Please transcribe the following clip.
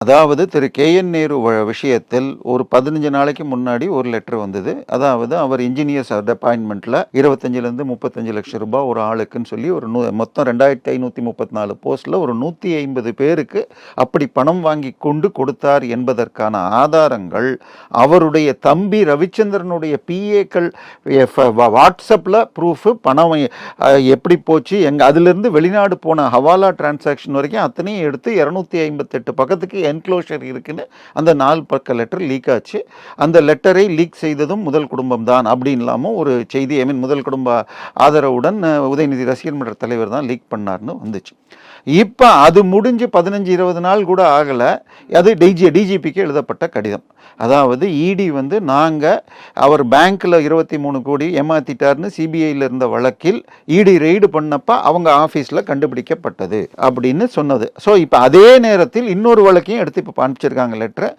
அதாவது திரு கே.என். நேரு விஷயத்தில் ஒரு 15 நாளைக்கு முன்னாடி ஒரு லெட்டர் வந்தது. அதாவது அவர் இன்ஜினியர்ஸ் அப்பாயின்மெண்ட்ல 25லேருந்து 35 லட்சம் ரூபாய் ஒரு ஆளுக்குன்னு சொல்லி ஒரு மொத்தம் 2534 போஸ்ட்ல ஒரு 150 பேருக்கு அப்படி பணம் வாங்கி கொண்டு கொடுத்தார் என்பதற்கான ஆதாரங்கள் அவருடைய தம்பி ரவிச்சந்திரனுடைய பிஏக்கள் வாட்ஸ்அப்ல ப்ரூஃப் பணம் எப்படி போச்சு அதிலிருந்து வெளிநாடு போன ஹவாலா டிரான்சாக்ஷன் வரைக்கும் அத்தனையும் எடுத்து 258 பக்கத்துக்கு என்க்ளோஷர் இருக்குன்னு அந்த 4 பக்க லெட்டர் லீக் ஆச்சு. அந்த லெட்டரை லீக் செய்ததும் முதல் குடும்பம் தான் அப்படின்லாமும் ஒரு செய்தி முதல் குடும்ப ஆதரவுடன் உதயநிதி ரசிகர் மன்ற தலைவர் தான் லீக் பண்ணார்னு வந்துச்சு. இப்போ அது முடிஞ்சு 15-20 நாள் கூட ஆகலை. அது டிஜிபிக்கு எழுதப்பட்ட கடிதம். அதாவது இடி நாங்கள் அவர் பேங்க்கில் 23 கோடி ஏமாத்திட்டார்னு சிபிஐயில் இருந்த வழக்கில் இடி ரெய்டு பண்ணப்ப அவங்க ஆஃபீஸில் கண்டுபிடிக்கப்பட்டது அப்படின்னு சொன்னது. ஸோ இப்போ அதே நேரத்தில் இன்னொரு வழக்கையும் எடுத்து இப்போ அனுப்பிச்சிருக்காங்க லெட்டரை.